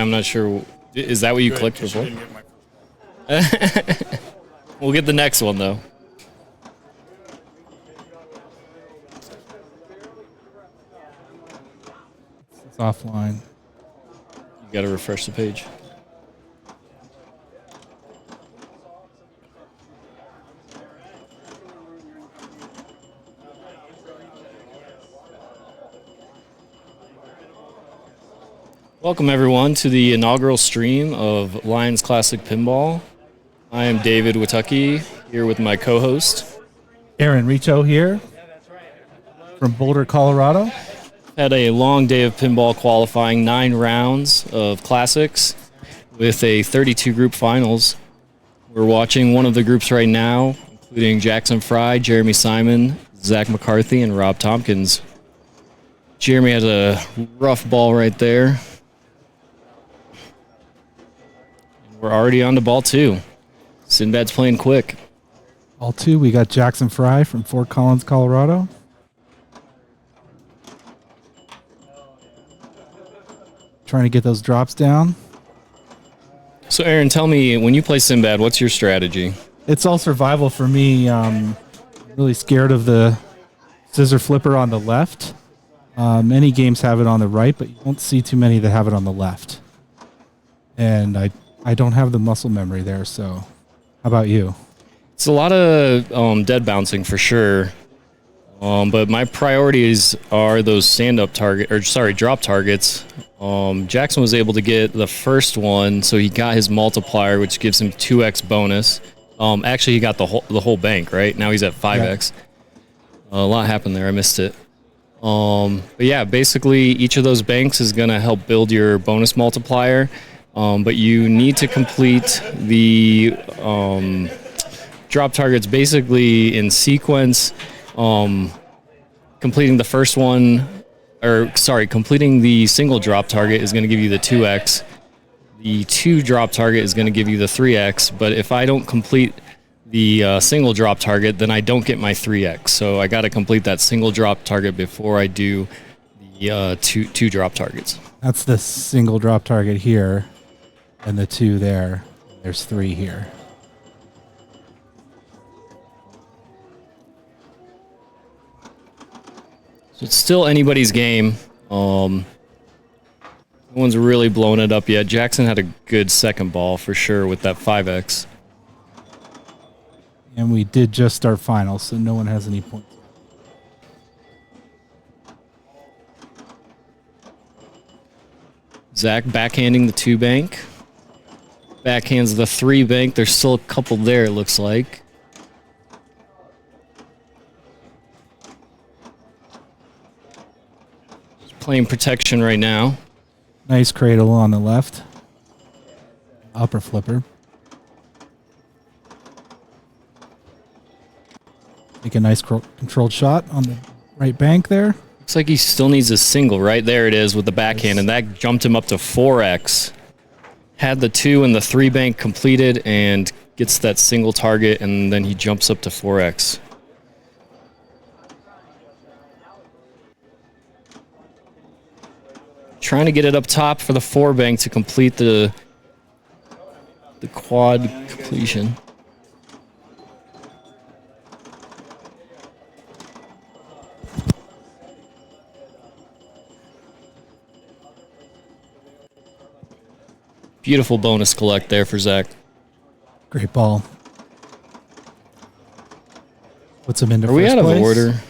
I'm not sure. Is that what you clicked before? We'll get the next one, though. It's offline. You got to refresh the page. Welcome, everyone, to the inaugural stream of Lyons Classic Pinball. I am David Witucky, here with my co-host. Aaron Richo here from Boulder, Colorado. Had a long day of pinball qualifying, 9 rounds of classics with a 32 group finals. We're watching one of the groups right now, including Jackson Fry, Jeremy Simon, Zach McCarthy, and Rob Tompkins. Jeremy has a rough ball right there. We're already on to ball 2. Sinbad's playing quick. Ball 2, we got Jackson Fry from Fort Collins, Colorado. Trying to get those drops down. So, Aaron, tell me, when you play Sinbad, what's your strategy? It's all survival for me. Really scared of the scissor flipper on the left. Many games have it on the right, but you won't see too many that have it on the left. And I don't have the muscle memory there, so how about you? It's a lot of dead bouncing for sure, but my priorities are those drop targets. Jackson was able to get the first one, so he got his multiplier, which gives him 2x bonus. Actually, he got the whole bank, right? Now he's at 5x. Yeah. A lot happened there. I missed it. But yeah, basically each of those banks is going to help build your bonus multiplier. But you need to complete the drop targets basically in sequence. Completing the first one, completing the single drop target is going to give you the 2x. The 2 drop target is going to give you the 3x. But if I don't complete the single drop target, then I don't get my 3x. So I got to complete that single drop target before I do the two drop targets. That's the single drop target here. And the 2 there. There's 3 here. So it's still anybody's game. No one's really blown it up yet. Jackson had a good second ball for sure with that 5x. And we did just start finals, so no one has any points. Zach backhanding the 2 bank. Backhands the 3 bank. There's still a couple there, it looks like. Just playing protection right now. Nice cradle on the left. Upper flipper. Make a nice controlled shot on the right bank there. Looks like he still needs a single. Right there it is with the backhand, and that jumped him up to 4x. Had the 2 and the 3 bank completed and gets that single target, and then he jumps up to 4x. Trying to get it up top for the 4 bank to complete the quad completion. Beautiful bonus collect there for Zach. Great ball. Puts him into first Are place. we out of order?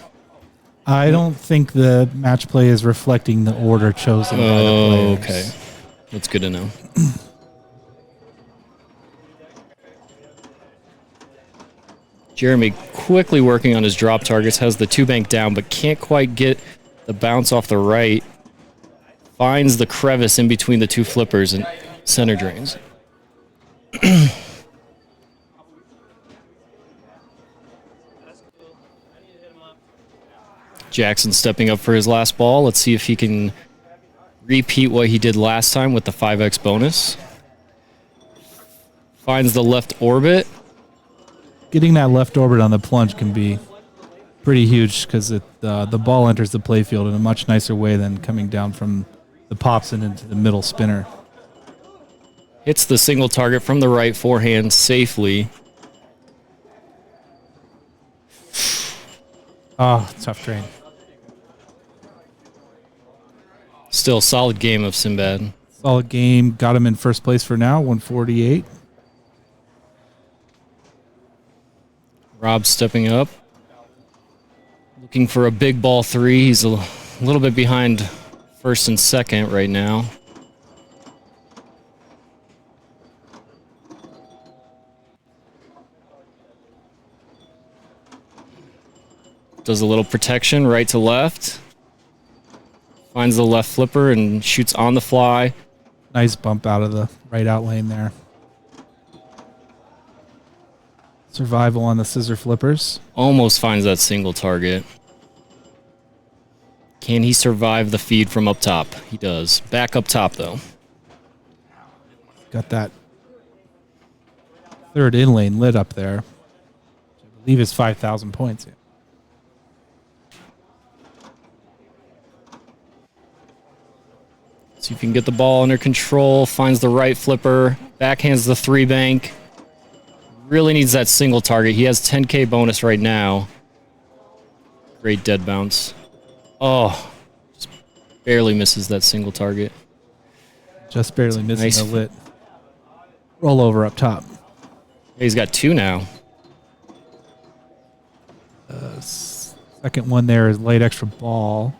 I don't think the match play is reflecting the order chosen by the players. Okay. That's good to know. Jeremy quickly working on his drop targets, has the 2 bank down, but can't quite get the bounce off the right. Finds the crevice in between the 2 flippers and center drains. Jackson stepping up for his last ball. Let's see if he can repeat what he did last time with the 5x bonus. Finds the left orbit. Getting that left orbit on the plunge can be pretty huge because the ball enters the playfield in a much nicer way than coming down from the pops and into the middle spinner. Hits the single target from the right forehand safely. Oh, tough drain. Still solid game of Sinbad. Solid game. Got him in first place for now, 148. Rob stepping up. Looking for a big ball 3. He's a little bit behind first and second right now. Does a little protection right to left. Finds the left flipper and shoots on the fly. Nice bump out of the right out lane there. Survival on the scissor flippers. Almost finds that single target. Can he survive the feed from up top? He does. Back up top, though. Got that third in lane lit up there. Which I believe is 5,000 points. See if you can get the ball under control. Finds the right flipper. Backhands the 3-bank. Really needs that single target. He has 10K bonus right now. Great dead bounce. Oh, just barely misses that single target. Just barely missing nice the lit. Roll over up top. He's got 2 now. Second one there is late extra ball.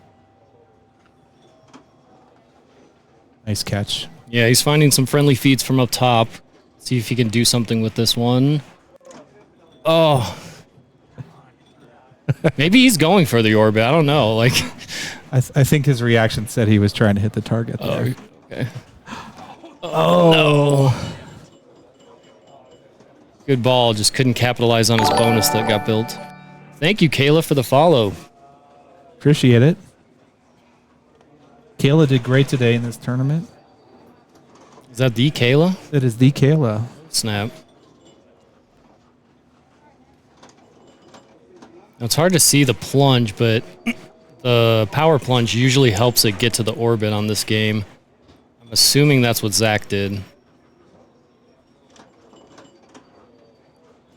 Nice catch. Yeah, he's finding some friendly feeds from up top. See if he can do something with this one. Oh. Maybe he's going for the orbit. I don't know. Like, I think his reaction said he was trying to hit the target there. Okay. Oh, no. Good ball. Just couldn't capitalize on his bonus that got built. Thank you, Kayla, for the follow. Appreciate it. Kayla did great today in this tournament. Is that the Kayla? It is the Kayla. Snap. Now, it's hard to see the plunge, but the power plunge usually helps it get to the orbit on this game. I'm assuming that's what Zach did.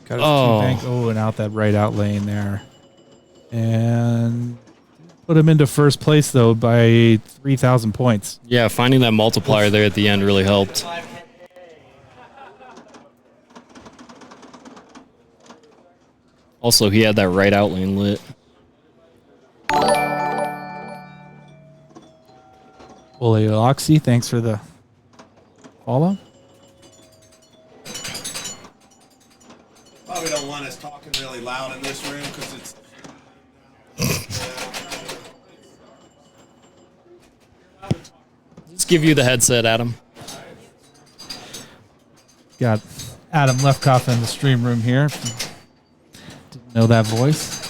Got his 2-bank. Oh, and out that right out lane there. And put him into first place, though, by 3,000 points. Yeah, finding that multiplier there at the end really helped. Also, he had that right out lane lit. Oxy, thanks for the follow. Probably don't want us talking really loud in this room because it's... Let's give you the headset, Adam. Got Adam Lefkoff in the stream room here. Didn't know that voice.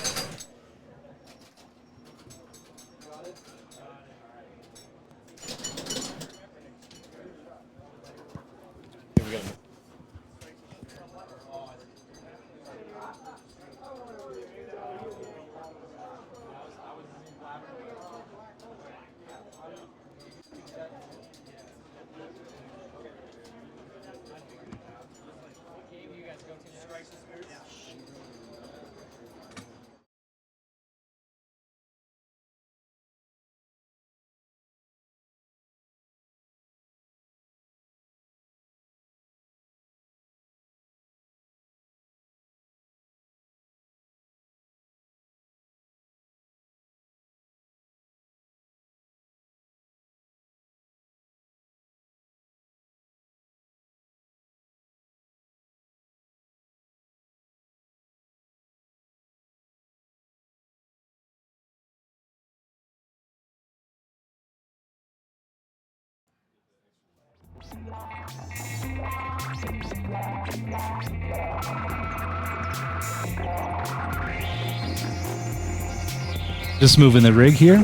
Just moving the rig here.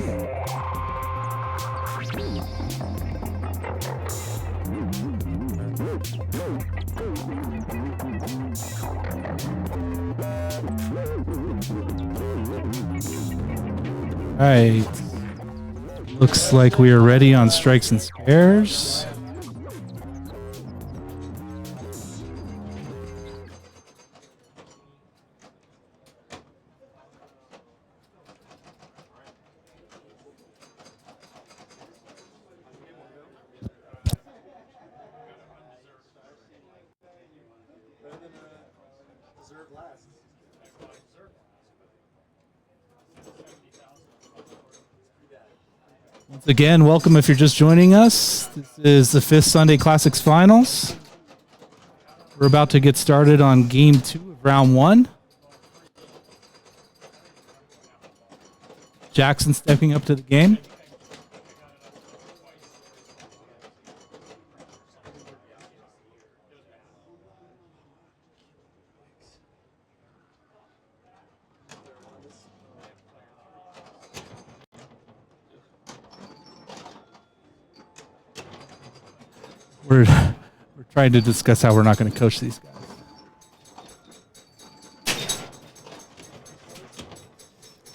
All right. Looks like we are ready on strikes and spares. Again, welcome if you're just joining us. This is the 5th Sunday Classics Finals. We're about to get started on Game 2 of Round 1. Jackson stepping up to the game. We're trying to discuss how we're not going to coach these guys.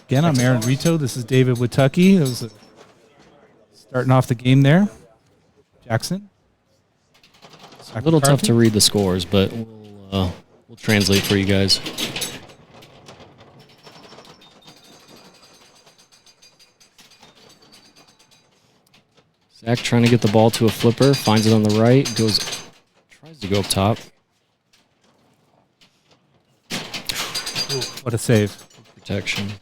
Again, I'm Aaron Rito. This is David Witucky. It was starting off the game there. Jackson. A little tough to read the scores, but we'll translate for you guys. Zach trying to get the ball to a flipper, finds it on the right, tries to go up top. Ooh, what a save. Protection.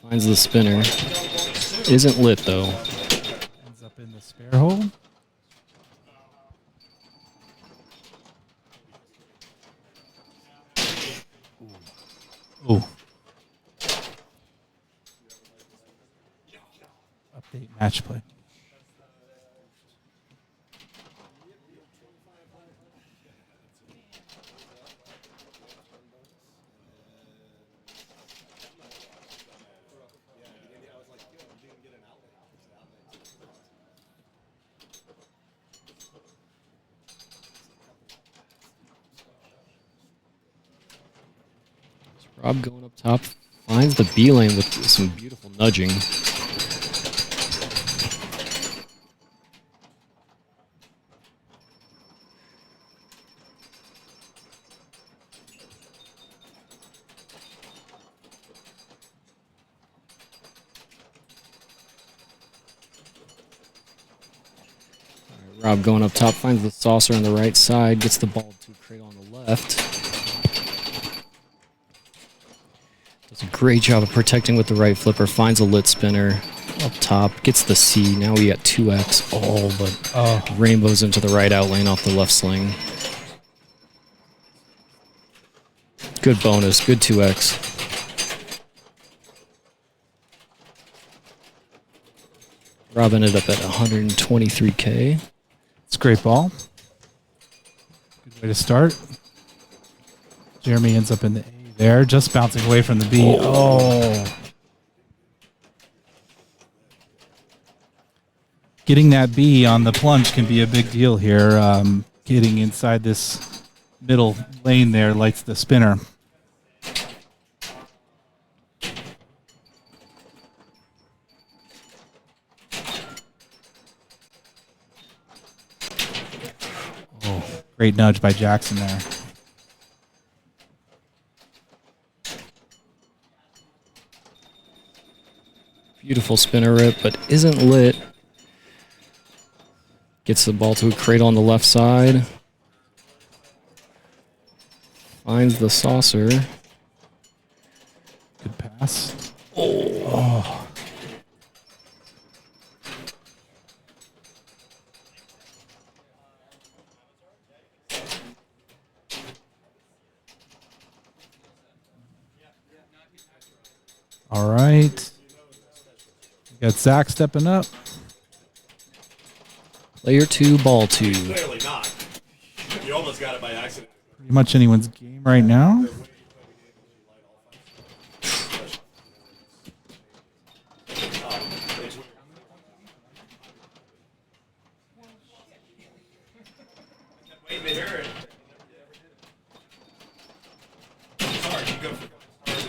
Finds the spinner. Isn't lit though. Ends up in the spare hole. Ooh. Update match play. Rob going up top, finds the B lane with some beautiful nudging. Rob going up top, finds the saucer on the right side, gets the ball to Cradle on the left. Does a great job of protecting with the right flipper, finds a lit spinner up top, gets the C. Now we got 2X. But rainbows into the right out lane off the left sling. Good bonus, good 2X. Rob ended up at 123K. It's a great ball. Good way to start. Jeremy ends up in the A there, just bouncing away from the B. Oh. Getting that B on the plunge can be a big deal here. Getting inside this middle lane there lights the spinner. Great nudge by Jackson there. Beautiful spinner rip, but isn't lit. Gets the ball to a Cradle on the left side. Finds the saucer. Good pass. Oh. All right. We got Zach stepping up. Player 2, ball 2. Clearly not. You almost got it by accident. Pretty much anyone's game right now.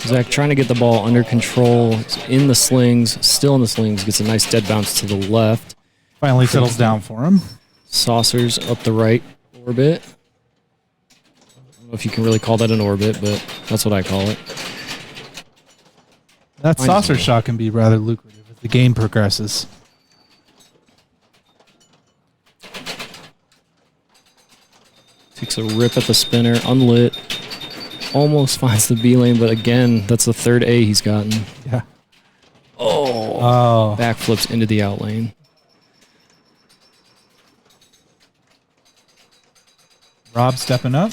Zach trying to get the ball under control. It's in the slings, still in the slings. Gets a nice dead bounce to the left. Finally settles down for him. Saucers up the right orbit. I don't know if you can really call that an orbit, but that's what I call it. That saucer shot can be rather lucrative as the game progresses. Takes a rip at the spinner, unlit. Almost finds the B lane, but again, that's the third A he's gotten. Yeah. Oh. Oh, Backflips into the out lane. Rob stepping up.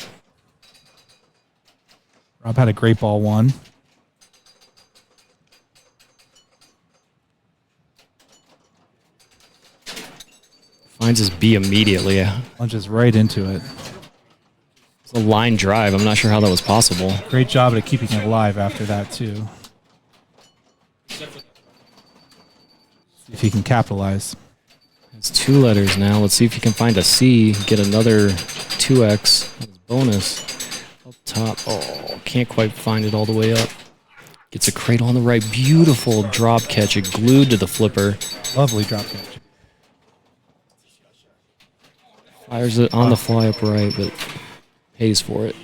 Rob had a great ball one. Finds his B immediately. Lunges right into it. It's a line drive. I'm not sure how that was possible. Great job at keeping it alive after that, too. See if he can capitalize. It's 2 letters now. Let's see if he can find a C, get another 2x as bonus. Up top. Oh, can't quite find it all the way up. Gets a cradle on the right. Beautiful drop catch. It glued to the flipper. Lovely drop catch. Fires it on the fly up right, but pays for it.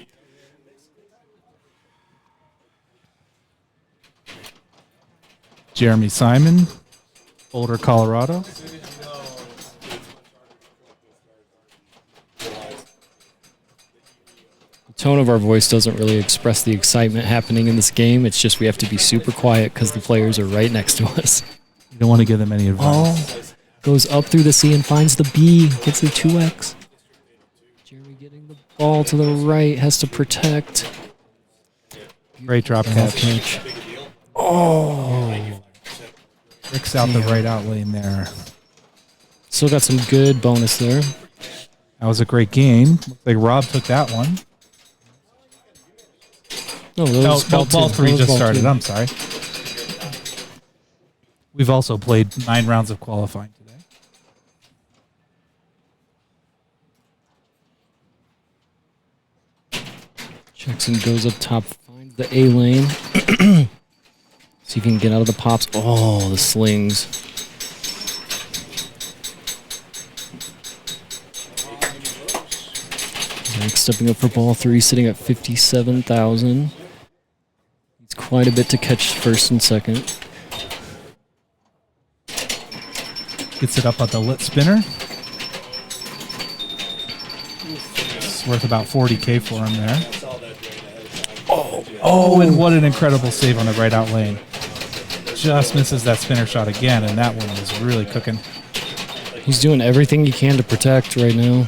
Jeremy Simon, Boulder, Colorado. The tone of our voice doesn't really express the excitement happening in this game. It's just we have to be super quiet because the players are right next to us. You don't want to give them any advice. Goes up through the C and finds the B. Gets the 2x. Jeremy getting the ball to the right. Has to protect. Great drop catch. Oh. Ricks out the right out lane there. Still got some good bonus there. That was a great game. Looks like Rob took that one. No, No, ball 3 just started. 2. I'm sorry. We've also played 9 rounds of qualifying today. Jackson goes up top, finds the A lane. See if he can get out of the pops. Oh, the slings. Zach stepping up for ball 3, sitting at 57,000. It's quite a bit to catch first and second. Gets it up at the lit spinner. It's worth about 40K for him there. Oh, and what an incredible save on the right out lane. Just misses that spinner shot again, and that one was really cooking. He's doing everything he can to protect right now.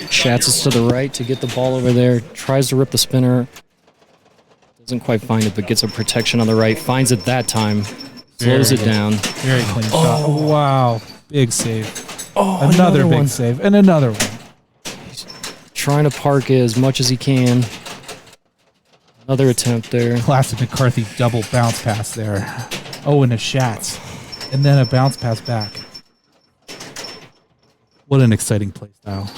Shats is to the right to get the ball over there. Tries to rip the spinner. Doesn't quite find it, but gets a protection on the right. Finds it that time. Slows it down. Very clean shot. Wow. Big save. Oh, another big one. save. And another one. Trying to park it as much as he can. Another attempt there. Classic McCarthy double bounce pass there. Oh, and a Shats. And then a bounce pass back. What an exciting play style.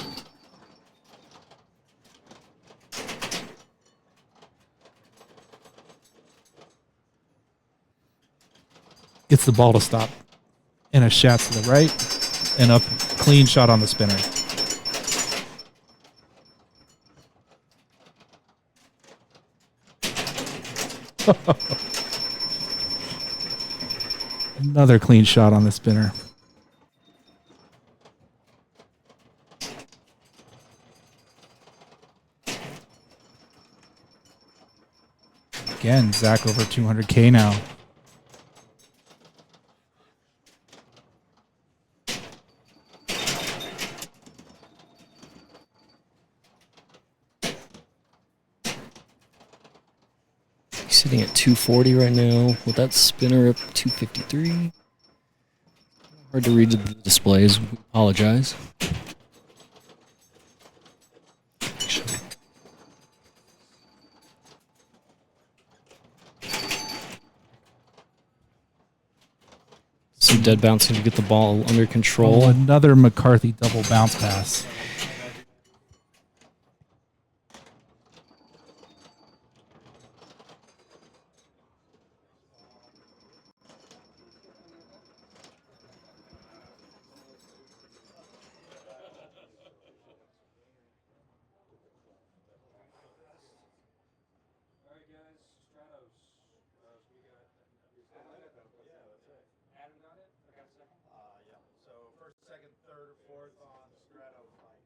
Gets the ball to stop. And a Shats to the right. And a clean shot on the spinner. Another clean shot on the spinner. Again, Zach over 200K now. Sitting at 240 right now with that spinner up 253. Hard to read the displays. We apologize. Some dead bouncing to get the ball under control. Oh, another McCarthy double bounce pass. So first, second, third, fourth on Strato fight.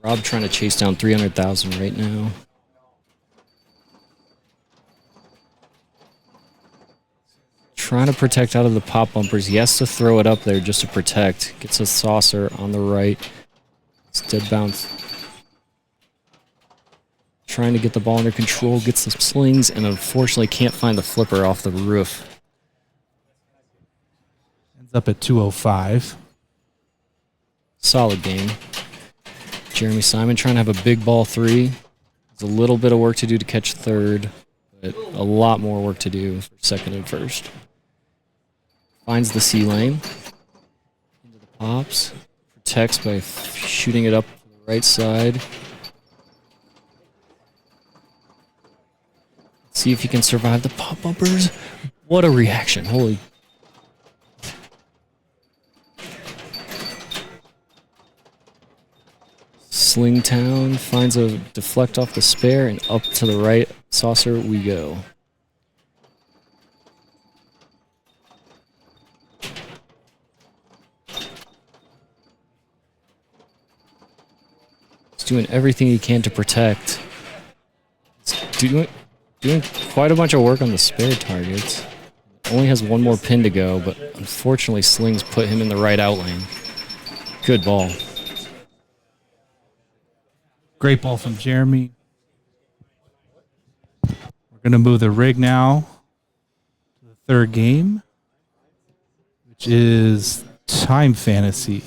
Rob trying to chase down 300,000 right now. Trying to protect out of the pop bumpers. He has to throw it up there just to protect. Gets a saucer on the right. It's dead bounce. Trying to get the ball under control. Gets the slings and unfortunately can't find the flipper off the roof. Ends up at 205. Solid game. Jeremy Simon trying to have a big ball 3. There's a little bit of work to do to catch third, but a lot more work to do for second and first. Finds the C lane. Into the pops. Protects by shooting it up to the right side. See if he can survive the pop bumpers. What a reaction. Holy. Slingtown finds a deflect off the spare and up to the right saucer we go. He's doing everything he can to protect. He's doing quite a bunch of work on the spare targets. Only has one more pin to go, but unfortunately Slings put him in the right out lane. Good ball. Great ball from Jeremy. We're going to move the rig now to the third game, which is Time Fantasy.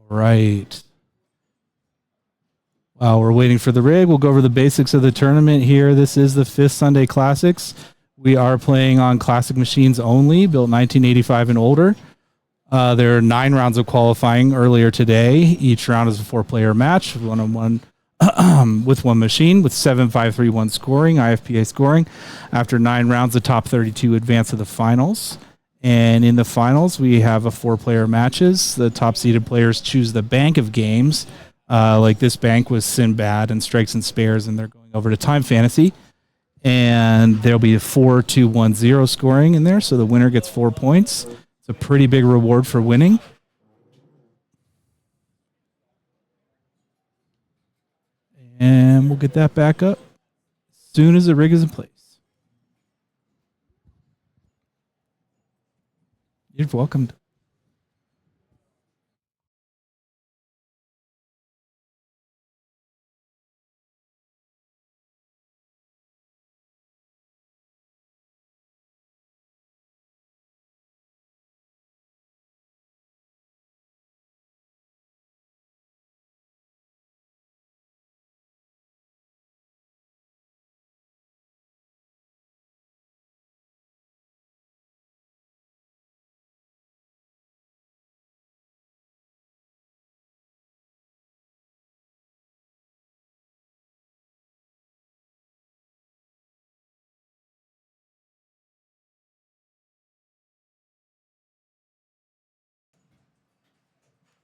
Right. While we're waiting for the rig, we'll go over the basics of the tournament here. This is the 5th Sunday Classics. We are playing on classic machines only, built 1985 and older. There are 9 rounds of qualifying earlier today. Each round is a 4-player match, one-on-one with one machine, with 7-5-3-1 scoring, IFPA scoring. After 9 rounds, the top 32 advance to the finals. And in the finals, we have a 4-player matches. The top-seeded players choose the bank of games. Like this bank was Sinbad and Strikes and Spares, and they're going over to Time Fantasy. And there'll be a 4-2-1-0 scoring in there, so the winner gets 4 points. It's a pretty big reward for winning. And we'll get that back up as soon as the rig is in place. You're welcome.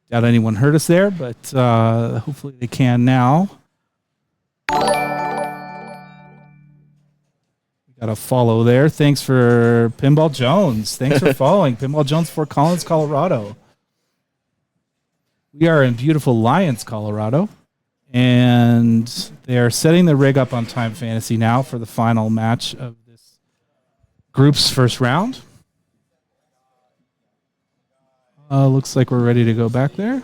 Doubt anyone heard us there, but hopefully they can now. We got a follow there. Thanks for Pinball Jones. Thanks for following. Pinball Jones, Fort Collins, Colorado. We are in beautiful Lyons, Colorado. And they are setting the rig up on Time Fantasy now for the final match of this group's first round. Looks like we're ready to go back there.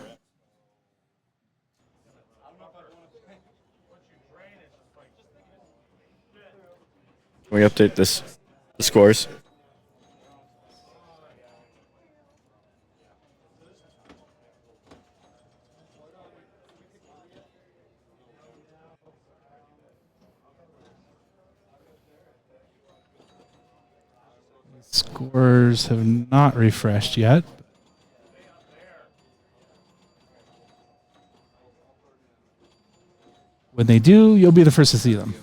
Can we update the scores? Scores have not refreshed yet. When they do, you'll be the first to see them.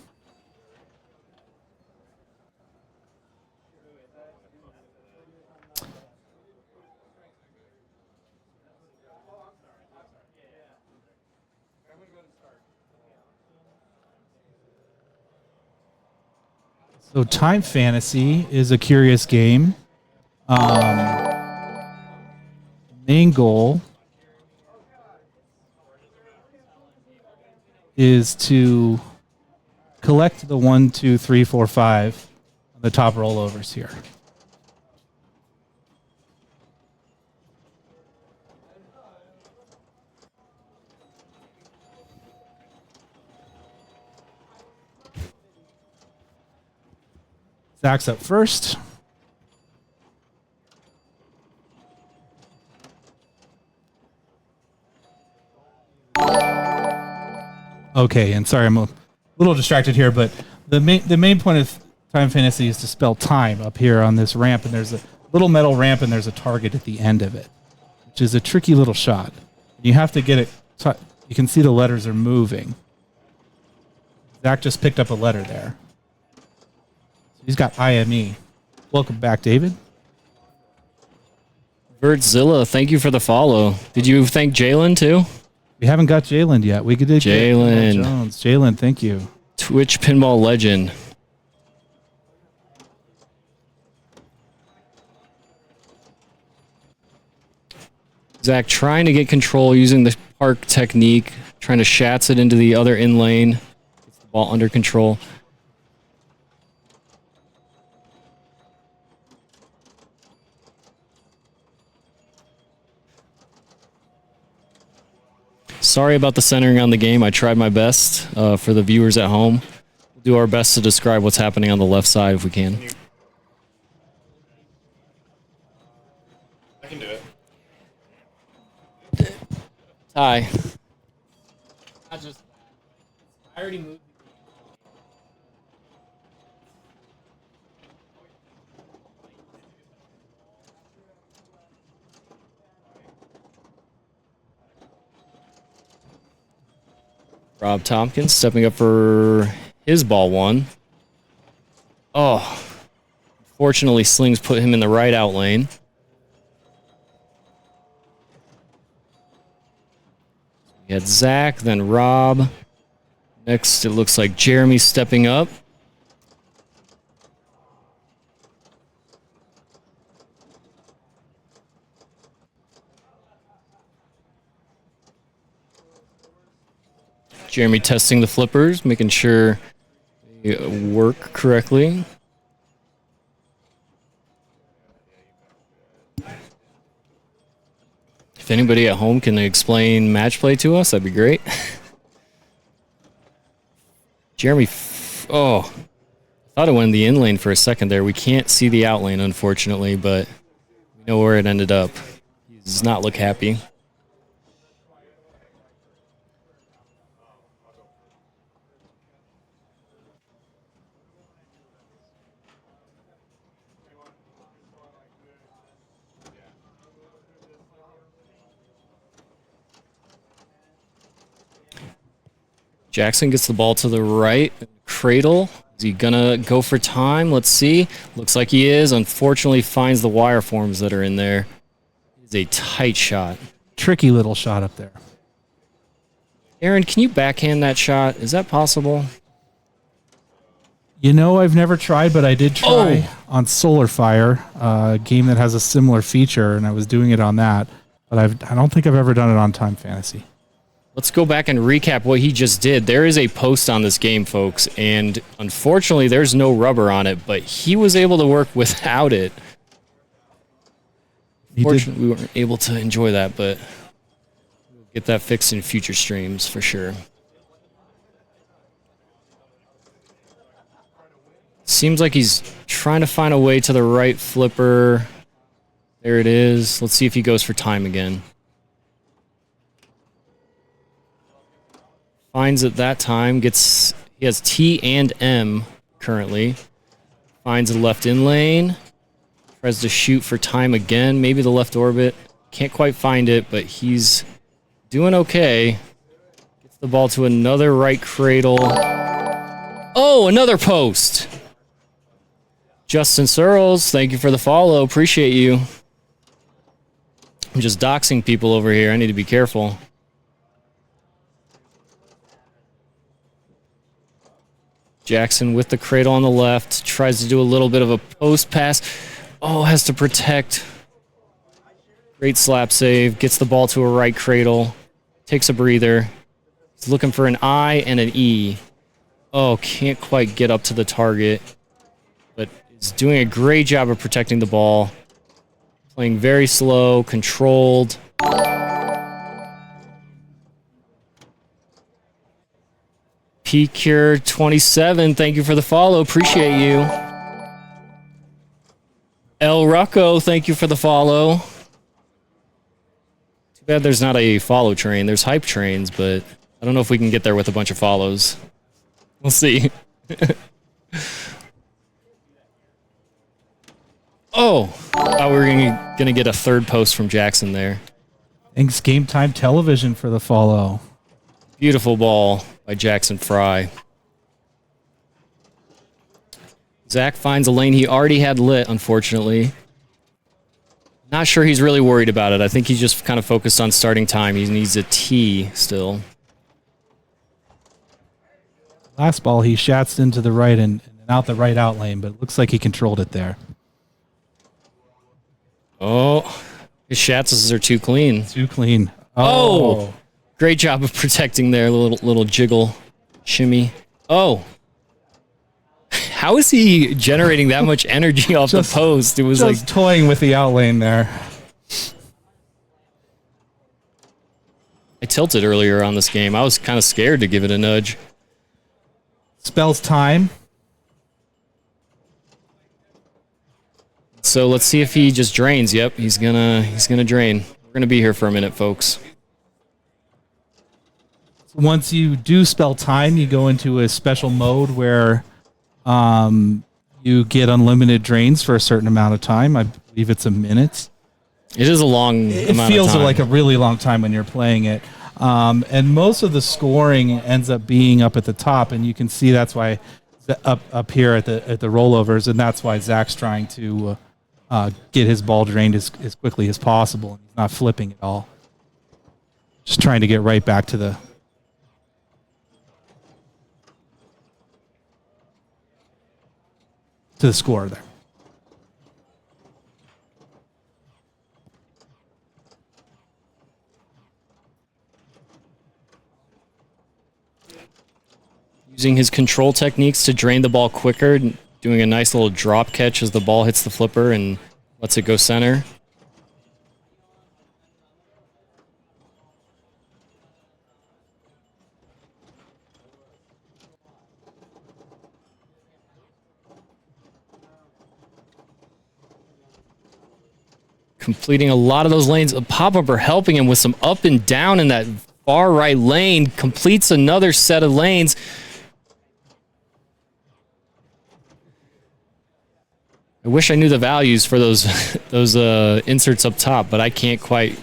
So Time Fantasy is a curious game. Main goal is to collect the 1, 2, 3, 4, 5 on the top rollovers here. Zach's up first. Okay, and sorry, I'm a little distracted here, but the main point of Time Fantasy is to spell time up here on this ramp, and there's a little metal ramp, and there's a target at the end of it, which is a tricky little shot. You have to get it. You can see the letters are moving. Zach just picked up a letter there. He's got IME. Welcome back, David. Vertzilla, thank you for the follow. Did you thank Jalen too? We haven't got Jalen yet. We could do Jalen Jones. Jalen, thank you. Twitch pinball legend. Zach trying to get control using the park technique, trying to shats it into the other in lane. Gets the ball under control. Sorry about the centering on the game. I tried my best for the viewers at home. We'll do our best to describe what's happening on the left side if we can. I can do it. Ty. Not just that. I already moved. Rob Tompkins stepping up for his ball one. Oh. Fortunately, Slings put him in the right out lane. We had Zach, then Rob. Next, it looks like Jeremy stepping up. Jeremy testing the flippers, making sure they work correctly. If anybody at home can explain match play to us, that'd be great. Jeremy, oh, thought it went in the in lane for a second there. We can't see the out lane, unfortunately, but we know where it ended up. He does not look happy. Jackson gets the ball to the right. Cradle. Is he gonna go for time? Let's see. Looks like he is. Unfortunately, finds the wire forms that are in there. It's a tight shot. Tricky little shot up there. Aaron, can you backhand that shot? Is that possible? You know, I've never tried, but I did try on Solar Fire, a game that has a similar feature, and I was doing it on that. But I don't think I've ever done it on Time Fantasy. Let's go back and recap what he just did. There is a post on this game, folks, and unfortunately there's no rubber on it, but he was able to work without it. Unfortunately, we weren't able to enjoy that, but we'll get that fixed in future streams for sure. Seems like he's trying to find a way to the right flipper. There it is. Let's see if he goes for time again. Finds it that time. He has T and M currently. Finds the left in lane. Tries to shoot for time again. Maybe the left orbit. Can't quite find it, but he's doing okay. Gets the ball to another right cradle. Oh, another post. Justin Searles, thank you for the follow. Appreciate you. I'm just doxing people over here. I need to be careful. Jackson with the cradle on the left. Tries to do a little bit of a post pass. Oh, has to protect. Great slap save. Gets the ball to a right cradle. Takes a breather. He's looking for an I and an E. Oh, can't quite get up to the target. But is doing a great job of protecting the ball. Playing very slow, controlled. P-Cure27, thank you for the follow. Appreciate you. El Rucco, thank you for the follow. Too bad there's not a follow train. There's hype trains, but I don't know if we can get there with a bunch of follows. We'll see. Oh, thought we were gonna get a third post from Jackson there. Thanks, Game Time Television, for the follow. Beautiful ball by Jackson Fry. Zach finds a lane he already had lit, unfortunately. Not sure he's really worried about it. I think he's just kind of focused on starting time. He needs a T still. Last ball, he shats into the right and out the right out lane, but it looks like he controlled it there. Oh, his shatses are too clean. Too clean. Oh, great job of protecting there. Little jiggle, shimmy. Oh, how is he generating that much energy off the post? It was just like toying with the out lane there. I tilted earlier on this game. I was kind of scared to give it a nudge. Spells time. So let's see if he just drains. Yep, he's gonna drain. We're gonna be here for a minute, folks. Once you do spell time, you go into a special mode where you get unlimited drains for a certain amount of time. I believe it's a minute. It is a long It amount feels of time. like a really long time when you're playing it. And most of the scoring ends up being up at the top, and you can see that's why up here at the rollovers, and that's why Zach's trying to get his ball drained as quickly as possible. He's not flipping at all. Just trying to get right back to the score there. Using his control techniques to drain the ball quicker, doing a nice little drop catch as the ball hits the flipper and lets it go center. Completing a lot of those lanes. A pop-upper helping him with some up and down in that far right lane. Completes another set of lanes. I wish I knew the values for those inserts up top, but I can't quite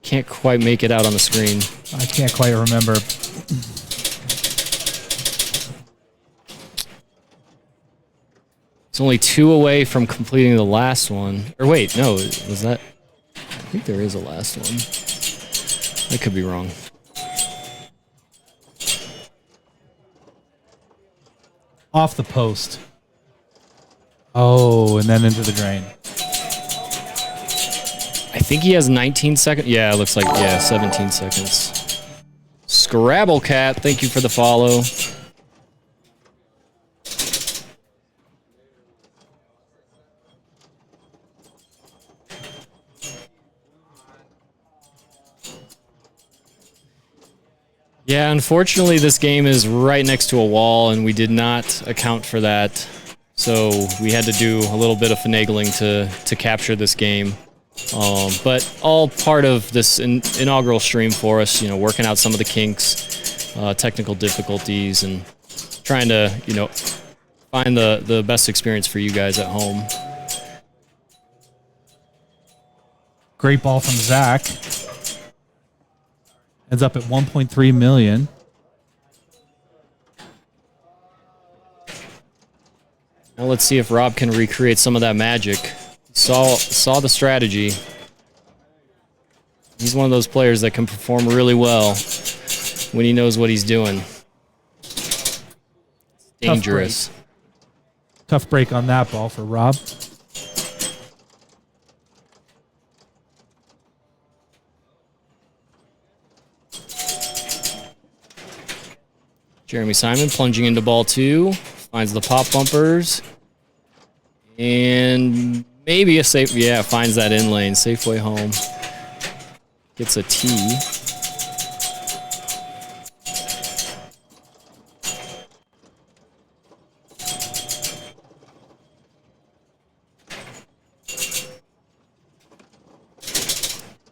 make it out on the screen. I can't quite remember. It's only 2 away from completing the last one. Or wait, no, was that? I think there is a last one. I could be wrong. Off the post. Oh, and then into the drain. I think he has 19 seconds. Yeah, it looks like, 17 seconds. Scrabble Cat, thank you for the follow. Yeah, unfortunately, this game is right next to a wall, and we did not account for that. So we had to do a little bit of finagling to capture this game. But all part of this inaugural stream for us, working out some of the kinks, technical difficulties, and trying to, find the best experience for you guys at home. Great ball from Zach. Ends up at 1.3 million. Now let's see if Rob can recreate some of that magic. Saw the strategy. He's one of those players that can perform really well when he knows what he's doing. dangerous. Tough break on that ball for Rob. Jeremy Simon plunging into ball 2. Finds the pop bumpers. And maybe a safe, yeah, finds that in lane. Safe way home. Gets a tee.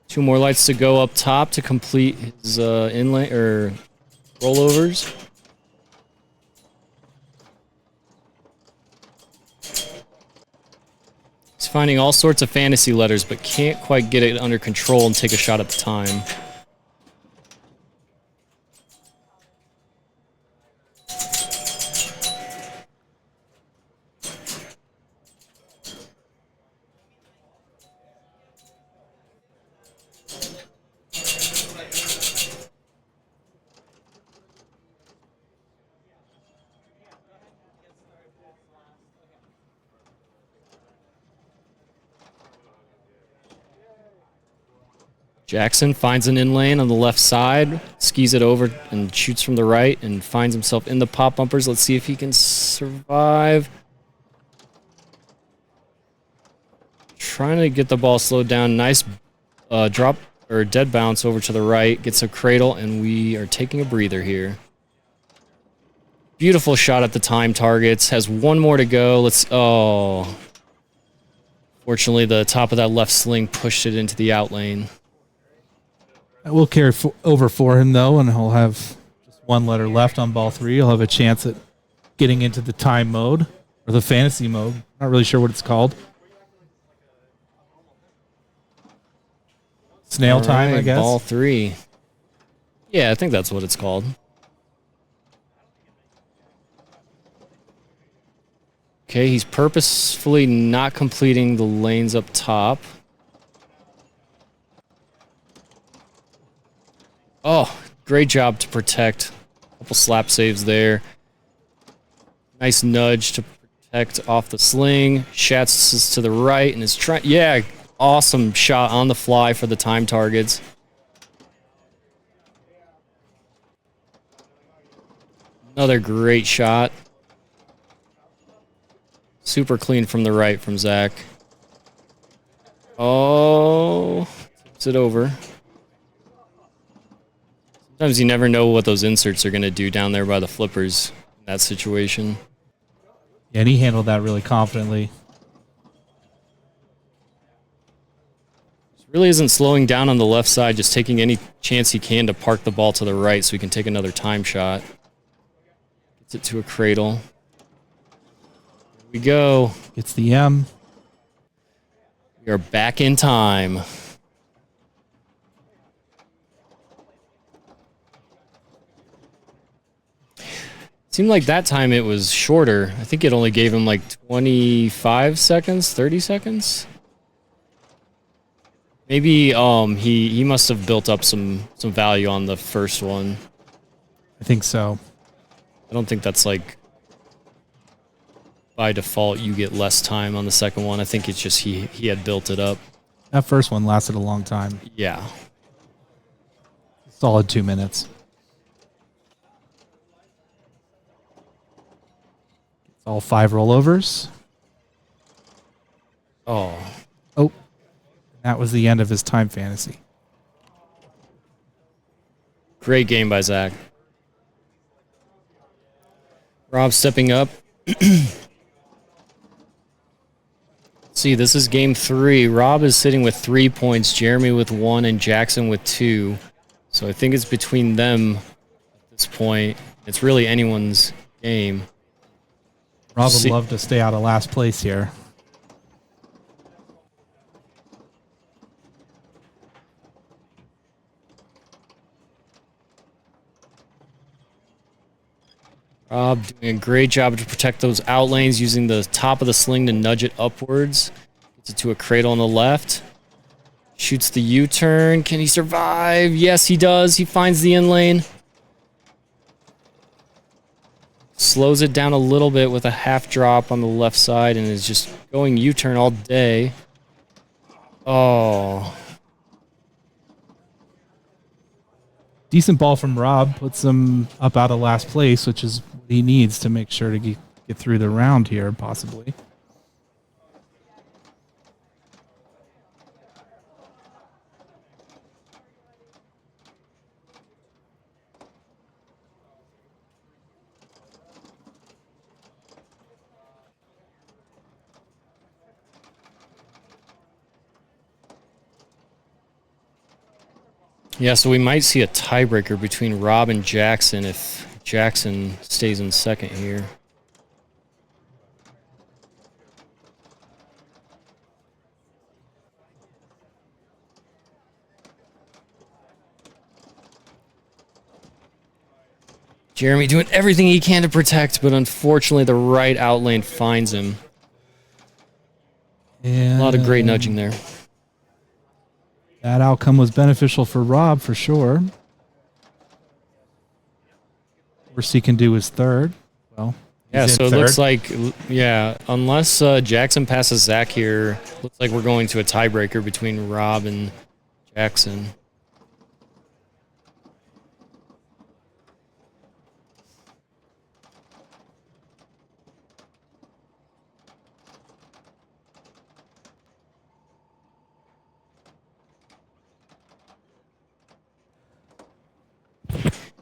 Two more lights to go up top to complete his inlane or rollovers. He's finding all sorts of fantasy letters, but can't quite get it under control and take a shot at the time. Jackson finds an in lane on the left side, skis it over and shoots from the right and finds himself in the pop bumpers. Let's see if he can survive. Trying to get the ball slowed down. Nice drop or dead bounce over to the right. Gets a cradle, and we are taking a breather here. Beautiful shot at the time targets. Has one more to go. Fortunately, the top of that left sling pushed it into the out lane. I will carry over for him, though, and he'll have just one letter left on ball 3. He'll have a chance at getting into the time mode, or the fantasy mode. Not really sure what it's called. Snail time, I guess. Ball 3. Yeah, I think that's what it's called. Okay, he's purposefully not completing the lanes up top. Oh, great job to protect. A couple slap saves there. Nice nudge to protect off the sling. Schatz is to the right and is trying. Yeah, awesome shot on the fly for the time targets. Another great shot. Super clean from the right from Zach. Oh, tips it over. Sometimes you never know what those inserts are going to do down there by the flippers in that situation. Yeah, and he handled that really confidently. Really isn't slowing down on the left side, just taking any chance he can to park the ball to the right so he can take another time shot. Gets it to a cradle. Here we go. Gets the M. We are back in time. Seemed like that time it was shorter. I think it only gave him like 25 seconds, 30 seconds. Maybe he must have built up some value on the first one. I think so. I don't think that's like by default you get less time on the second one. I think it's just he had built it up. That first one lasted a long time. Yeah. Solid 2 minutes. All 5 rollovers. Oh. Oh. That was the end of his time fantasy. Great game by Zach. Rob stepping up. See, this is game 3. Rob is sitting with 3 points, Jeremy with 1, and Jackson with 2. So I think it's between them at this point. It's really anyone's game. Rob would love to stay out of last place here. Rob doing a great job to protect those out lanes, using the top of the sling to nudge it upwards. Gets it to a cradle on the left. Shoots the U-turn. Can he survive? Yes, he does. He finds the in lane. slows it down a little bit with a half drop on the left side and is just going U-turn all day. Oh. Decent ball from Rob puts him up out of last place, which is what he needs to make sure to get through the round here, possibly. Yeah, so we might see a tiebreaker between Rob and Jackson if Jackson stays in second here. Jeremy doing everything he can to protect, but unfortunately the right outlane finds him. And A lot of great nudging there. that outcome was beneficial for Rob for sure. Worst he can do is third. Well, Yeah, he's so in it looks third. like, yeah, unless Jackson passes Zach here, looks like we're going to a tiebreaker between Rob and Jackson.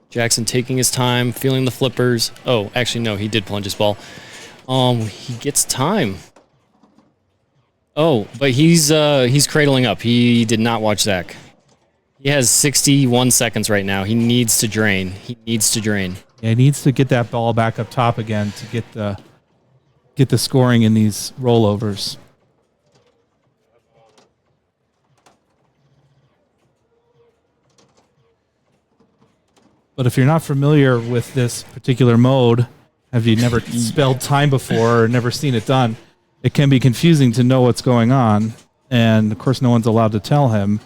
Jackson taking his time, feeling the flippers. Oh, actually, no, he did plunge his ball. He gets time. Oh, but he's cradling up. He did not watch Zach. He has 61 seconds right now. He needs to drain. He needs to drain. Yeah, he needs to get that ball back up top again to get the scoring in these rollovers. But if you're not familiar with this particular mode, have you never spelled time before or never seen it done, it can be confusing to know what's going on. And of course, no one's allowed to tell him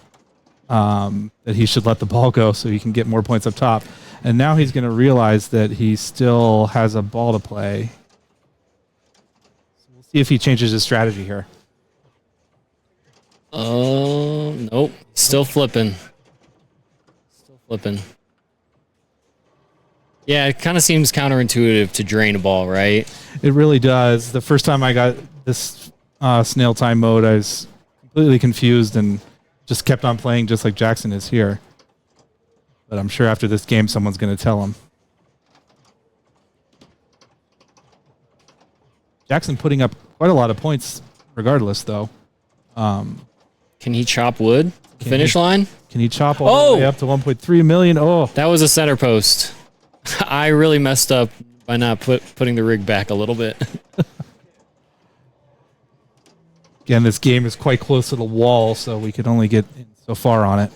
that he should let the ball go so he can get more points up top. And now he's going to realize that he still has a ball to play. So we'll see if he changes his strategy here. Nope. Still flipping. Still flipping. Yeah, it kind of seems counterintuitive to drain a ball, right? It really does. The first time I got this snail time mode, I was completely confused and just kept on playing just like Jackson is here. But I'm sure after this game, someone's going to tell him. Jackson putting up quite a lot of points regardless, though. Can he chop wood? Can Finish he- line? Can he chop all the way up to 1.3 million? Oh, That was a center post. I really messed up by not putting the rig back a little bit. again, this game is quite close to the wall, so we could only get so far on it.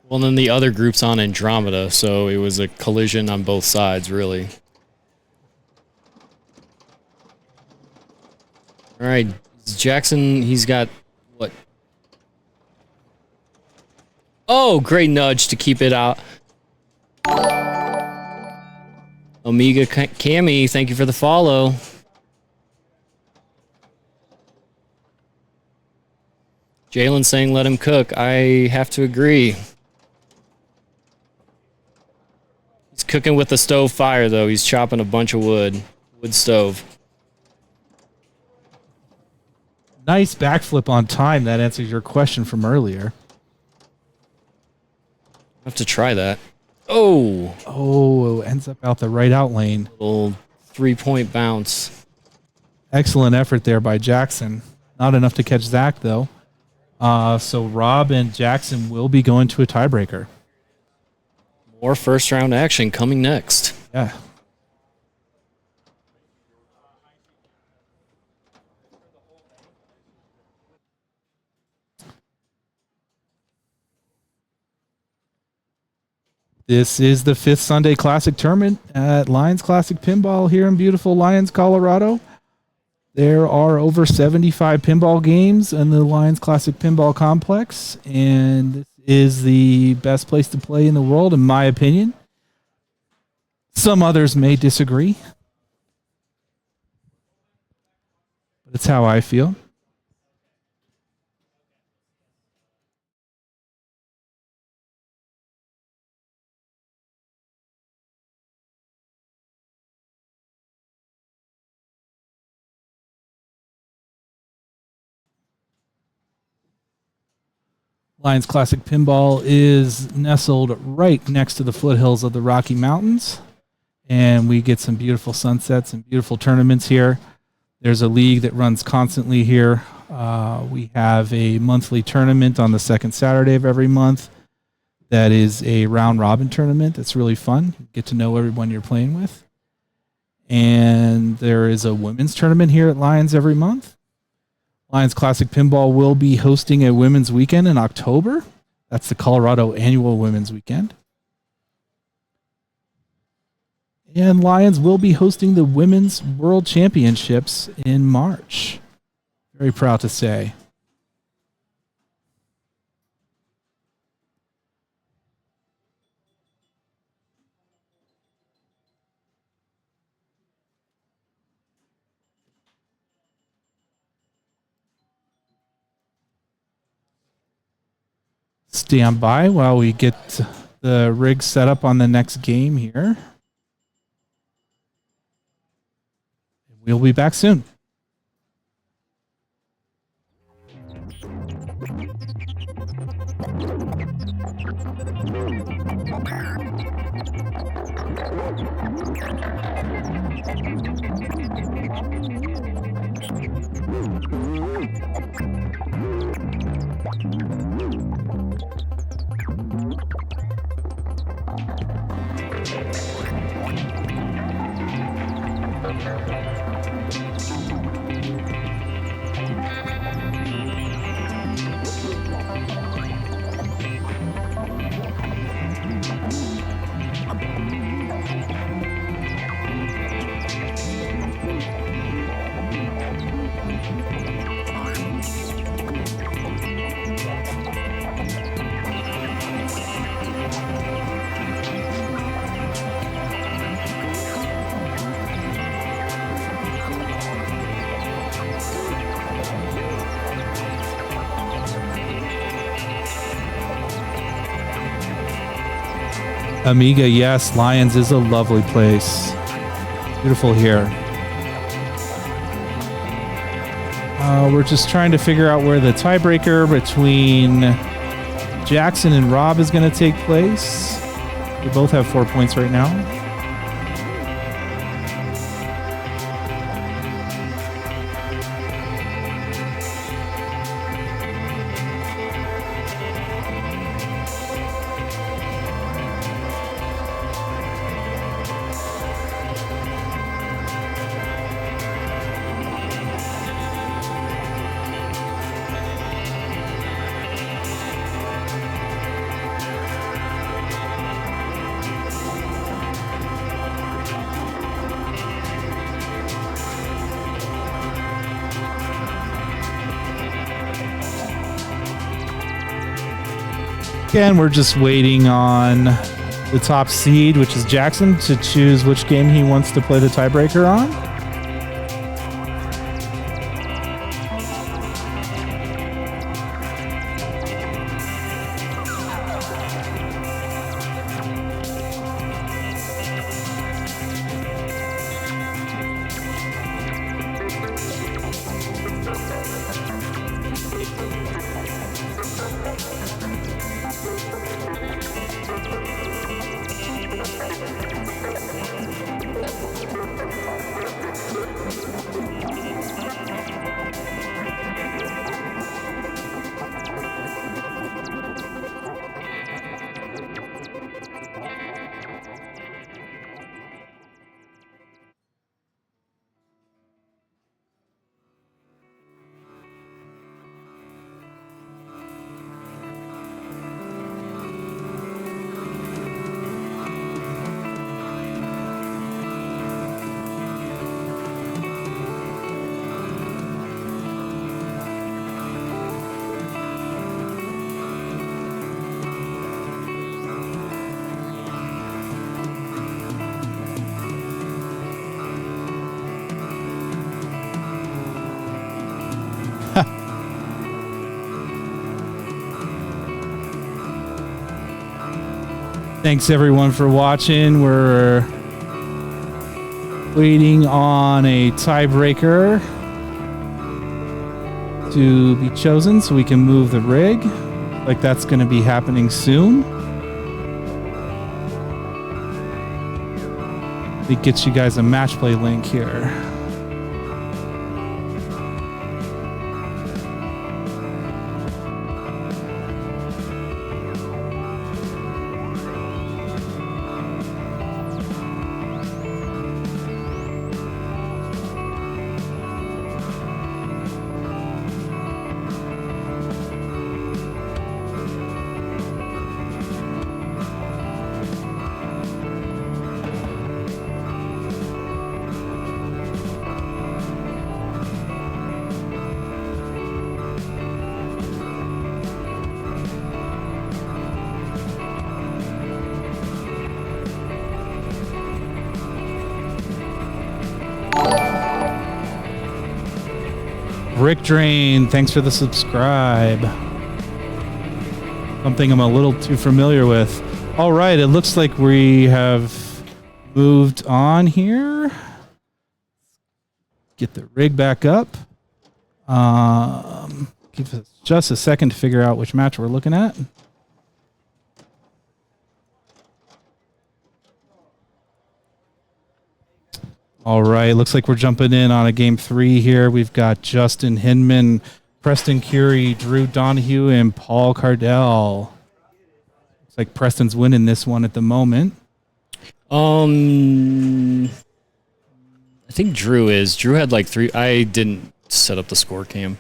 Well, then the other group's on Andromeda, so it was a collision on both sides, really. All right, Jackson, he's got what? Oh, great nudge to keep it out. Omega Cami, thank you for the follow. Jalen saying let him cook. I have to agree. He's cooking with the stove fire, though. He's chopping a bunch of wood. Wood stove. Nice backflip on time. That answers your question from earlier. I have to try that. Oh, Oh, ends up out the right out lane. little 3-point bounce. Excellent effort there by Jackson. Not enough to catch Zach, though. So Rob and Jackson will be going to a tiebreaker. More first round action coming next. Yeah. This is the 5th Sunday Classic Tournament at Lyons Classic Pinball here in beautiful Lyons, Colorado. There are over 75 pinball games in the Lyons Classic Pinball Complex, and this is the best place to play in the world, in my opinion. Some others may disagree, but it's how I feel. Lyons Classic Pinball is nestled right next to the foothills of the Rocky Mountains, and we get some beautiful sunsets and beautiful tournaments here. There's a league that runs constantly here. We have a monthly tournament on the second Saturday of every month. That is a round-robin tournament. It's really fun. You get to know everyone you're playing with. And there is a women's tournament here at Lyons every month. Lyons Classic Pinball will be hosting a women's weekend in October. That's the Colorado Annual Women's Weekend. And Lyons will be hosting the Women's World Championships in March. Very proud to say. Stand by while we get the rig set up on the next game here. We'll be back soon. Amiga, yes, Lyons is a lovely place. Beautiful here. We're just trying to figure out where the tiebreaker between Jackson and Rob is going to take place. They both have 4 points right now. Again, we're just waiting on the top seed, which is Jackson, to choose which game he wants to play the tiebreaker on. Thanks everyone for watching. We're waiting on a tiebreaker to be chosen so we can move the rig. Like that's going to be happening soon. It gets you guys a match play link here. Rick Drain, thanks for the subscribe. Something I'm a little too familiar with. All right, it looks like we have moved on here. Get the rig back up. Give us just a second to figure out which match we're looking at. All right, looks like we're jumping in on a game 3 here. We've got Justin Hinman, Preston Curie, Drew Donahue, and Paul Cardell. Looks like Preston's winning this one at the moment. I think Drew is. Drew had like 3. I didn't set up the score cam.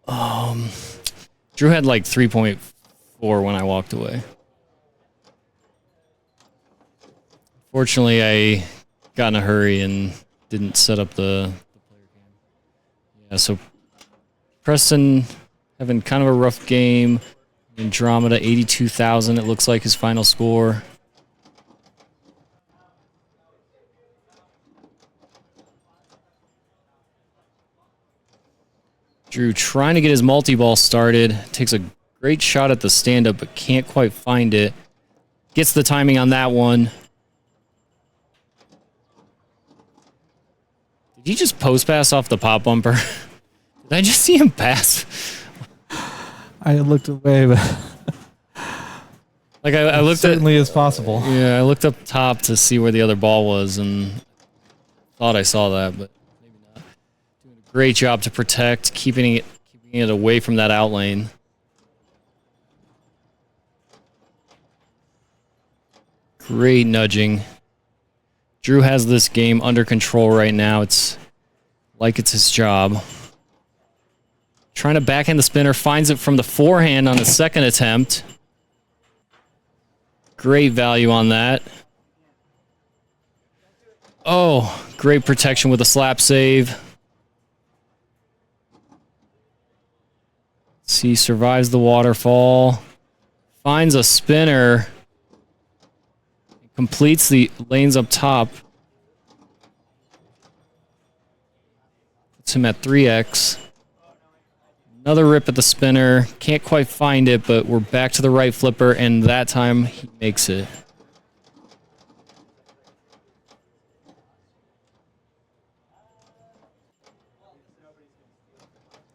Drew had like 3.4 when I walked away. Fortunately, I got in a hurry and didn't set up the player cam. Yeah, so Preston having kind of a rough game. Andromeda 82,000. It looks like his final score. Drew trying to get his multi-ball started. Takes a great shot at the stand-up, but can't quite find it. Gets the timing on that one. Did he just post pass off the pop bumper? Did I just see him pass? I looked away, but like I looked certainly is possible. Yeah, I looked up top to see where the other ball was and thought I saw that, but maybe not. Doing a great job to protect, keeping it away from that out lane. Great nudging. Drew has this game under control right now. It's like it's his job. Trying to backhand the spinner, finds it from the forehand on the second attempt. Great value on that. Oh, great protection with a slap save. See, survives the waterfall. Finds a spinner. Completes the lanes up top. Puts him at 3x. Another rip at the spinner. Can't quite find it, but we're back to the right flipper, and that time he makes it.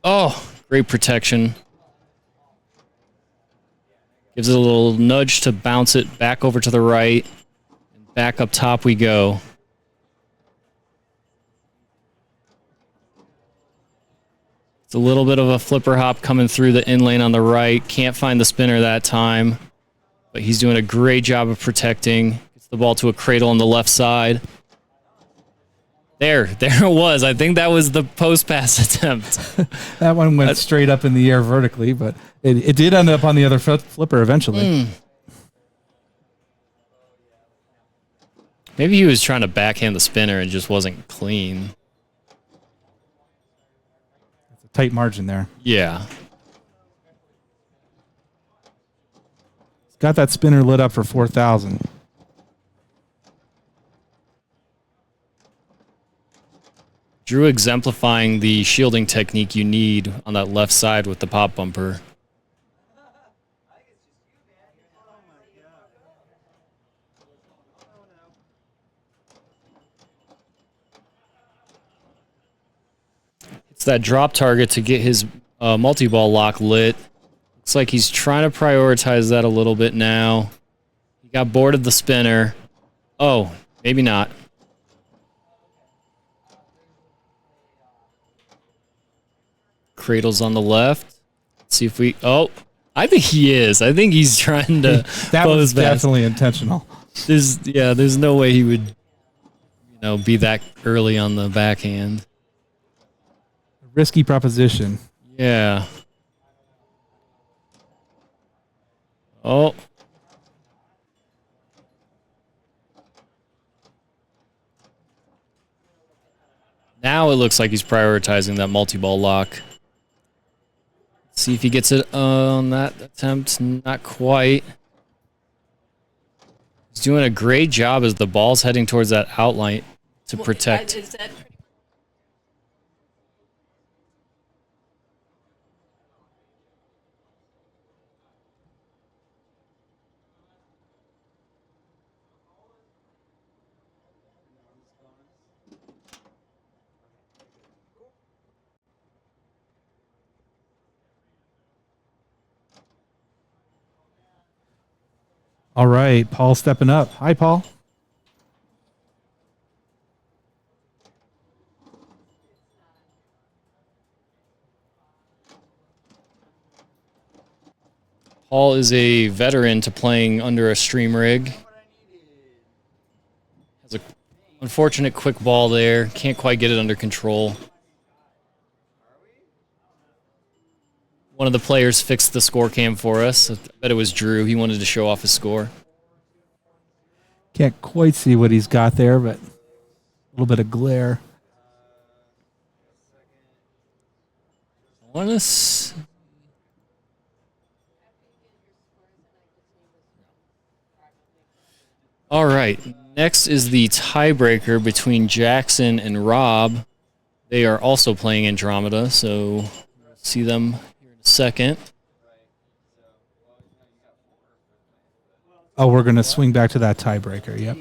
Oh, great protection. Gives it a little nudge to bounce it back over to the right. And back up top we go. It's a little bit of a flipper hop coming through the in lane on the right. Can't find the spinner that time. But he's doing a great job of protecting. Gets the ball to a cradle on the left side. There it was. I think that was the post pass attempt. That one went straight up in the air vertically, but it did end up on the other flipper eventually. Maybe he was trying to backhand the spinner and just wasn't clean. It's a tight margin there. Yeah. He's got that spinner lit up for 4,000. Drew exemplifying the shielding technique you need on that left side with the pop bumper. It's that drop target to get his multi-ball lock lit. Looks like he's trying to prioritize that a little bit now. He got bored of the spinner. Oh, maybe not. Cradle's on the left. Let's see if we... Oh, I think he is. I think he's trying to That pose was back. definitely intentional. There's no way he would, be that early on the backhand. Risky proposition. Yeah. Oh. Now it looks like he's prioritizing that multi-ball lock. See if he gets it on that attempt. Not quite. He's doing a great job as the ball's heading towards that outline to protect. All right, Paul stepping up. Hi, Paul. Paul is a veteran to playing under a stream rig. Has a unfortunate quick ball there. Can't quite get it under control. One of the players fixed the score cam for us. I bet it was Drew. He wanted to show off his score. Can't quite see what he's got there, but a little bit of glare. All right. Next is the tiebreaker between Jackson and Rob. They are also playing Andromeda, so we'll see them here in a second. Oh, we're going to swing back to that tiebreaker. Yep.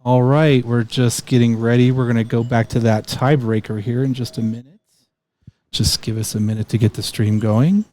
All right, we're just getting ready. We're going to go back to that tiebreaker here in just a minute. Just give us a minute to get the stream going.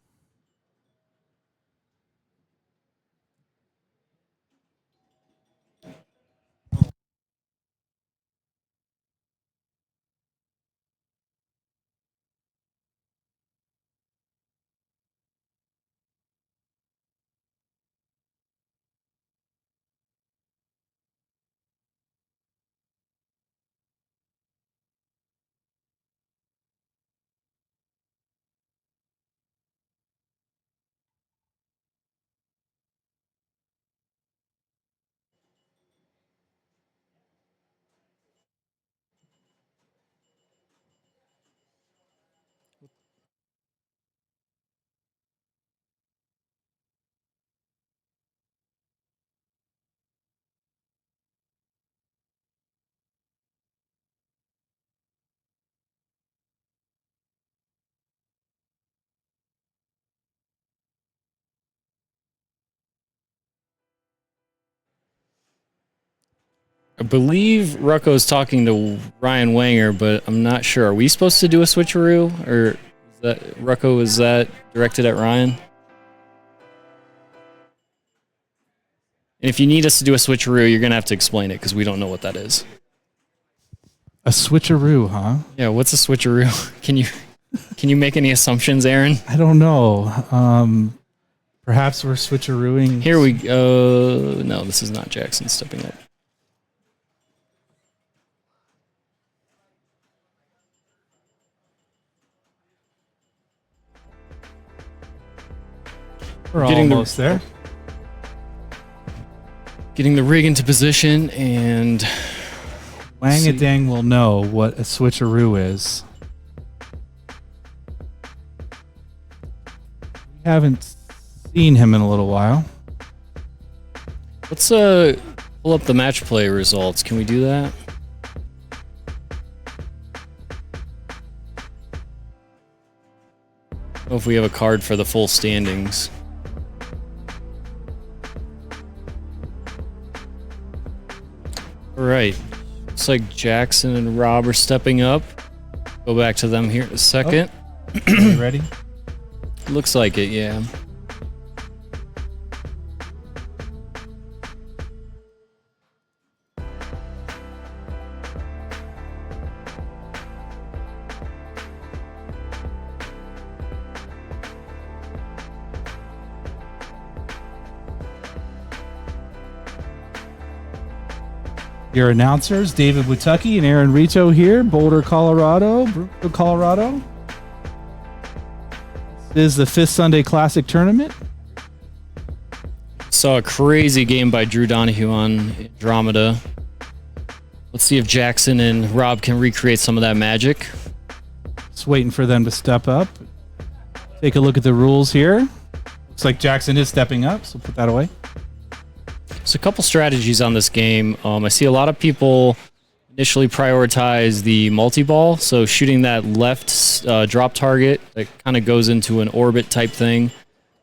I believe Rucco's talking to Ryan Wanger, but I'm not sure. Are we supposed to do a switcheroo? Or is that Rucco, is that directed at Ryan? And if you need us to do a switcheroo, you're going to have to explain it because we don't know what that is. A switcheroo, huh? Yeah, what's a switcheroo? Can you make any assumptions, Aaron? I don't know. Perhaps we're switcherooing. Here we go. No, this is not Jackson stepping up. We're Getting almost there. Getting the rig into position, and Wang-a-dang will know what a switcheroo is. We haven't seen him in a little while. Let's pull up the match play results. Can we do that? I don't know if we have a card for the full standings. All right. Looks like Jackson and Rob are stepping up. Go back to them here in a second. Are you ready? Looks like it, yeah. Your announcers, David Witucky and Aaron Rito here, Boulder, Colorado, Brookfield, Colorado. This is the 5th Sunday Classic Tournament. Saw a crazy game by Drew Donahue on Andromeda. Let's see if Jackson and Rob can recreate some of that magic. Just waiting for them to step up. Take a look at the rules here. Looks like Jackson is stepping up, so put that away. So a couple strategies on this game. I see a lot of people initially prioritize the multi-ball, so shooting that left drop target that kind of goes into an orbit type thing.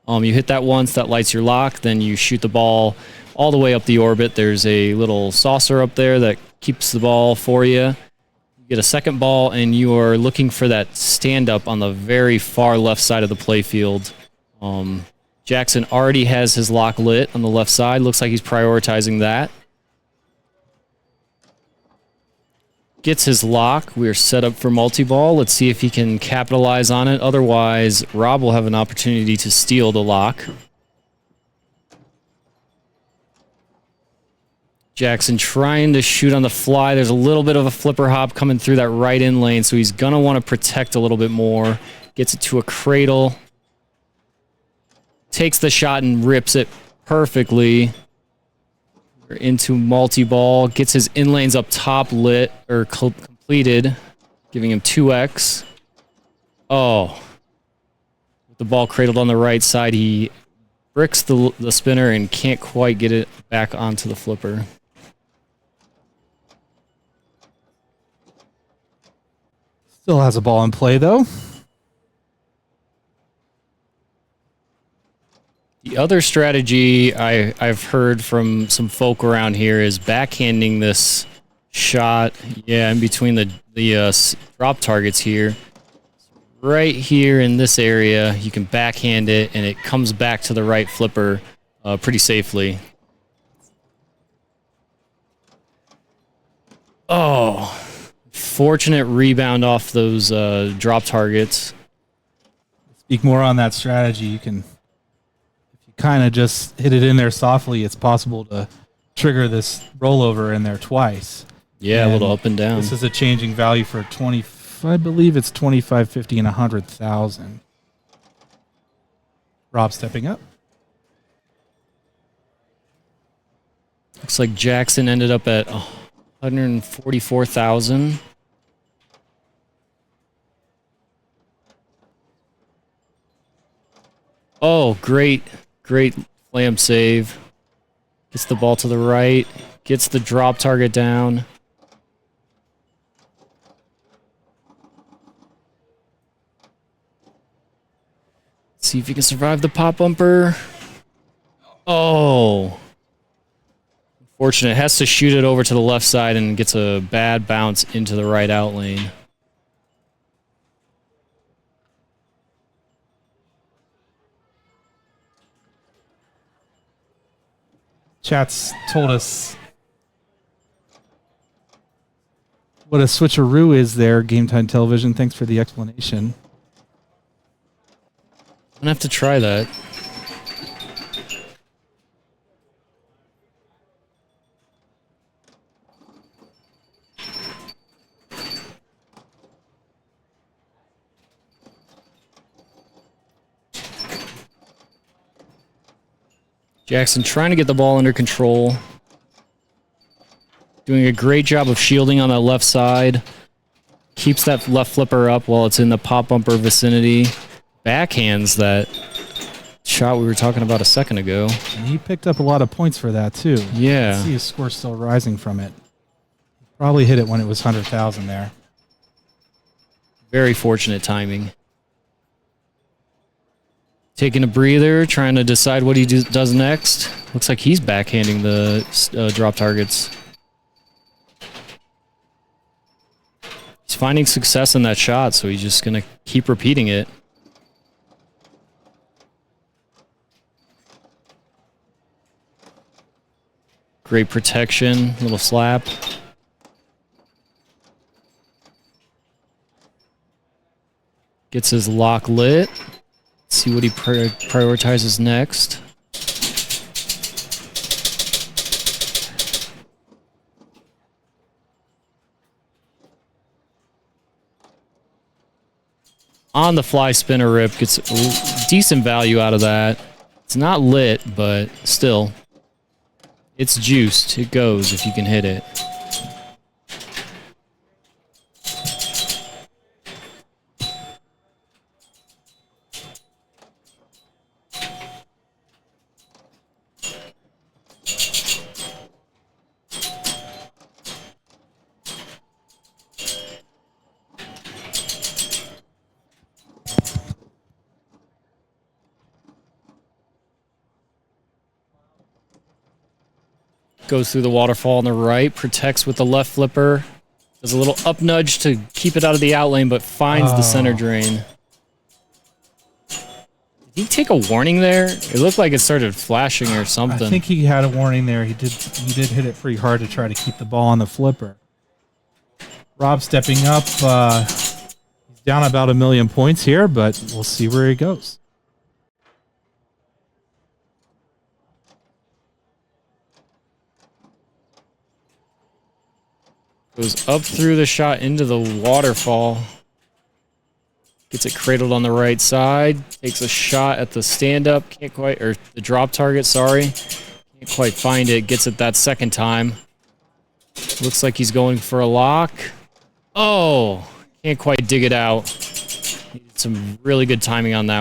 You hit that once, that lights your lock, then you shoot the ball all the way up the orbit. There's a little saucer up there that keeps the ball for you. You get a second ball, and you are looking for that stand-up on the very far left side of the playfield. Jackson already has his lock lit on the left side. Looks like he's prioritizing that. Gets his lock. We're set up for multi-ball. Let's see if he can capitalize on it. Otherwise, Rob will have an opportunity to steal the lock. Jackson trying to shoot on the fly. There's a little bit of a flipper hop coming through that right in lane, so he's going to want to protect a little bit more. Gets it to a cradle. Takes the shot and rips it perfectly. We're into multi-ball. Gets his in lanes up top lit or completed, giving him 2x. Oh. With the ball cradled on the right side, he bricks the spinner and can't quite get it back onto the flipper. Still has a ball in play, though. The other strategy I've heard from some folk around here is backhanding this shot, in between the drop targets here. Right here in this area, you can backhand it, and it comes back to the right flipper pretty safely. Oh, fortunate rebound off those drop targets. Speak more on that strategy. You can... kind of just hit it in there softly, it's possible to trigger this rollover in there twice. Yeah, and a little up and down. This is a changing value for 20, I believe it's 25, 50, and 100,000. Rob stepping up. Looks like Jackson ended up at 144,000. Oh, great flam save. Gets the ball to the right. Gets the drop target down. See if he can survive the pop bumper. Oh. Unfortunate. Has to shoot it over to the left side and gets a bad bounce into the right out lane. Chat's told us what a switcheroo is there, Game Time Television. Thanks for the explanation. I'm gonna have to try that. Jackson trying to get the ball under control. Doing a great job of shielding on that left side. Keeps that left flipper up while it's in the pop bumper vicinity. Backhands that shot we were talking about a second ago. And he picked up a lot of points for that, too. Yeah. You see his score still rising from it. Probably hit it when it was 100,000 there. Very fortunate timing. Taking a breather, trying to decide what he does next. Looks like he's backhanding the drop targets. He's finding success in that shot, so he's just going to keep repeating it. Great protection, little slap. Gets his lock lit. Let's see what he prioritizes next. On the fly spinner rip, gets decent value out of that. It's not lit, but still. It's juiced. It goes if you can hit it. Goes through the waterfall on the right, protects with the left flipper. Does a little up nudge to keep it out of the out lane, but finds the center drain. Did he take a warning there? It looked like it started flashing or something. I think he had a warning there. He did hit it pretty hard to try to keep the ball on the flipper. Rob stepping up. He's down about 1 million points here, but we'll see where he goes. Goes up through the shot into the waterfall. Gets it cradled on the right side. Takes a shot at the stand-up. Can't quite, or the drop target, sorry. Can't quite find it. Gets it that second time. Looks like he's going for a lock. Oh, can't quite dig it out. Some really good timing on that.